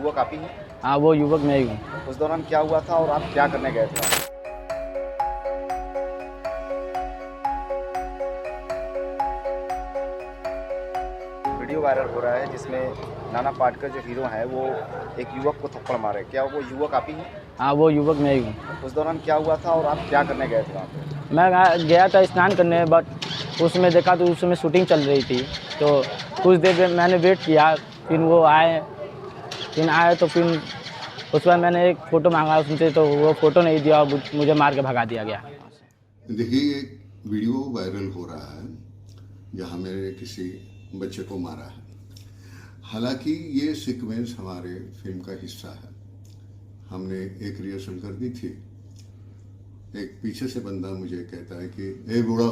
युवक आप ही हैं? हाँ, वो युवक मैं ही हूँ। उस दौरान क्या हुआ था और आप क्या करने गए थे? वीडियो वायरल हो रहा है जिसमें नाना पाटेकर जो हीरो हैं वो एक युवक को थप्पड़ मारे, क्या वो युवक आप ही हैं? हाँ, वो युवक मैं ही हूँ। उस दौरान क्या हुआ था और आप क्या करने गए थे वहाँ पे? मैं गया था स्नान करने, बट उसमें देखा तो उसमें शूटिंग चल रही थी, तो कुछ देर मैंने वेट किया, फिर वो आए, तो फिर उसके बाद मैंने एक फ़ोटो मांगा उनसे, तो वो फ़ोटो नहीं दिया और मुझे मार के भगा दिया गया। देखिए, एक वीडियो वायरल हो रहा है जहाँ मैंने किसी बच्चे को मारा है। हालांकि ये सीक्वेंस हमारे फिल्म का हिस्सा है। हमने एक रिहर्सल कर दी थी। एक पीछे से बंदा मुझे कहता है कि ए बूढ़ा,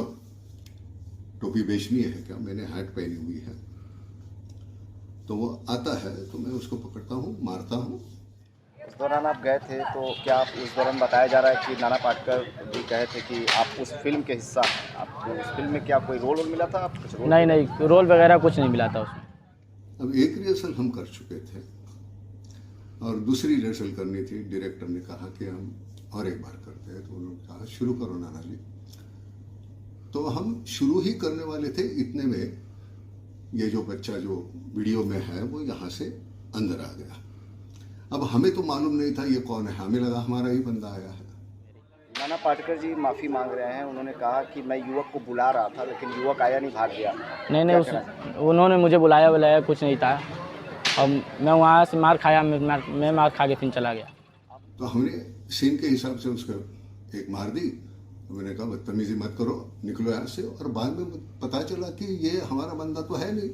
टोपी बेचनी है क्या? मैंने हैट पहनी हुई है। तो वो आता है तो मैं उसको पकड़ता हूँ, मारता हूँ। उस दौरान आप गए थे तो क्या आप उस दौरान बताया जा रहा है कि नाना पाटेकर जी कहे थे कि आप उस फिल्म के हिस्सा हैं, आपको उस फिल्म में क्या कोई रोल मिला था? आप कुछ रोल? नहीं, रोल वगैरह कुछ नहीं मिला था उसमें। अब एक रिहर्सल हम कर चुके थे और दूसरी रिहर्सल करनी थी। डायरेक्टर ने कहा कि हम और एक बार करते हैं, तो उन्होंने कहा शुरू करो नाना जी। तो हम शुरू ही करने वाले थे, इतने में ये जो बच्चा जो वीडियो में है वो यहाँ से अंदर आ गया। अब हमें तो मालूम नहीं था ये कौन है, हमें लगा हमारा ही बंदा आया है। नाना पाटेकर जी माफ़ी मांग रहे हैं। उन्होंने कहा कि मैं युवक को बुला रहा था लेकिन युवक आया नहीं, भाग गया। नहीं, उन्होंने मुझे बुलाया कुछ नहीं था, और मैं वहाँ से मार खाया, मैं मार खा के फिर चला गया। तो हमने सीन के हिसाब से उसको एक मार दी। मैंने कहा बदतमीजी मत करो, निकलो यहाँ से। और बाद में पता चला कि ये हमारा बंदा तो है नहीं,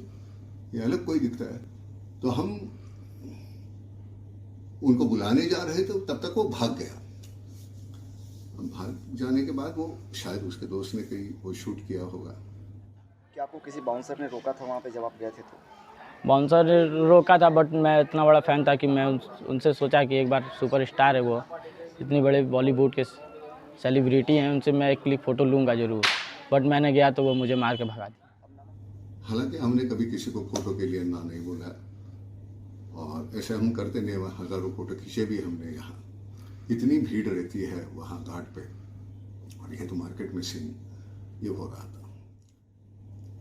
ये अलग कोई दिखता है। तो हम उनको बुलाने जा रहे थे, तब तक वो भाग गया। भाग जाने के बाद वो शायद उसके दोस्त ने कहीं वो शूट किया होगा। क्या आपको किसी बाउंसर ने रोका था वहाँ पे जब आप गए थे? तो बाउंसर रोका था, बट मैं इतना बड़ा फ़ैन था कि मैं उनसे सोचा कि एक बार सुपरस्टार है वो, इतने बड़े बॉलीवुड के सेलिब्रिटी हैं, उनसे मैं एक क्लिक फ़ोटो लूँगा ज़रूर। बट मैंने गया तो वो मुझे मार के भगा दिया। हालांकि हमने कभी किसी को फोटो के लिए ना नहीं बोला, और ऐसे हम करते नहीं। हज़ारों फोटो खींचे भी हमने। यहाँ इतनी भीड़ रहती है वहाँ घाट पे, और ये तो मार्केट में सीन ये हो रहा था।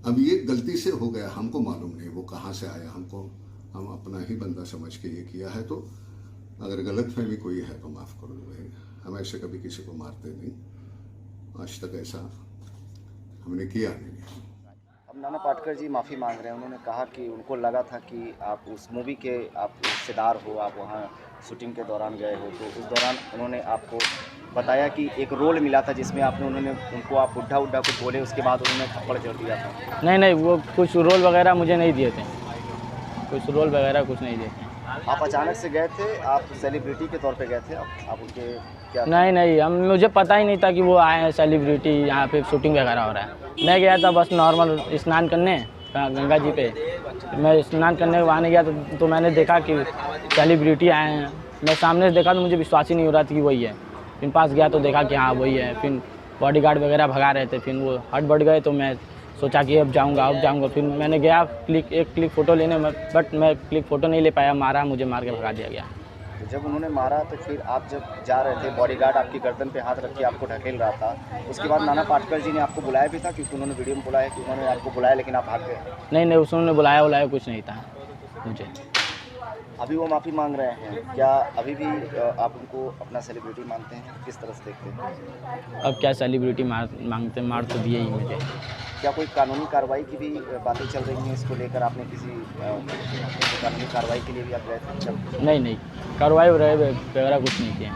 अब ये गलती से हो गया, हमको मालूम नहीं वो कहाँ से आया। हम अपना ही बंदा समझ के ये किया है। तो अगर गलत फहमी कोई है तो माफ़ करो भाई, हम ऐसे कभी किसी को मारते नहीं, आज तक ऐसा हमने किया नहीं। अब नाना पाटेकर जी माफ़ी मांग रहे हैं। उन्होंने कहा कि उनको लगा था कि आप उस मूवी के आप हिस्सेदार हो, आप वहाँ शूटिंग के दौरान गए हो, तो उस दौरान उन्होंने आपको बताया कि एक रोल मिला था जिसमें उनको आप बुढ़ा कुछ बोले, उसके बाद उन्होंने थप्पड़ जड़ दिया था। नहीं, वो कुछ रोल वगैरह मुझे नहीं दिए थे, कुछ रोल वगैरह कुछ नहीं दिए थे। आप अचानक से गए थे, आप सेलिब्रिटी के तौर पे गए थे, आप उनके क्या? नहीं, मुझे पता ही नहीं था कि वो आए हैं सेलिब्रिटी, यहाँ पे शूटिंग वगैरह हो रहा है। मैं गया था बस नॉर्मल स्नान करने गंगा जी पे। मैं स्नान करने वहाँ गया तो मैंने देखा कि सेलिब्रिटी आए हैं। मैं सामने से देखा तो मुझे विश्वास ही नहीं हो रहा था कि वही है। फिर पास गया तो देखा कि हाँ वही है। फिर बॉडीगार्ड वगैरह भगा रहे थे, फिर वो हट बढ़ गए, तो मैं सोचा कि अब जाऊँगा। फिर मैंने गया एक क्लिक फ़ोटो लेने में, बट मैं क्लिक फ़ोटो नहीं ले पाया, मारा, मुझे मार के भगा दिया गया। तो जब उन्होंने मारा तो फिर आप जब जा रहे थे, बॉडीगार्ड आपकी गर्दन पे हाथ रख के आपको ढकेल रहा था, उसके बाद नाना पाटेकर जी ने आपको बुलाया भी था? क्योंकि उन्होंने वीडियो में बोला है कि उन्होंने आपको बुलाया लेकिन आप भाग गए। नहीं, उन्होंने बुलाया कुछ नहीं था मुझे। अभी वो माफ़ी मांग रहे हैं, क्या अभी भी आप उनको अपना सेलिब्रिटी मानते हैं? किस तरह से देखते हैं? अब क्या सेलिब्रिटी मांगते, मार तो दिए ही मुझे। क्या कोई कानूनी कार्रवाई की भी बातें चल रही हैं इसको लेकर? आपने किसी कानूनी कार्रवाई के लिए भी आप गए थे? नहीं, कार्रवाई वगैरह कुछ नहीं किए।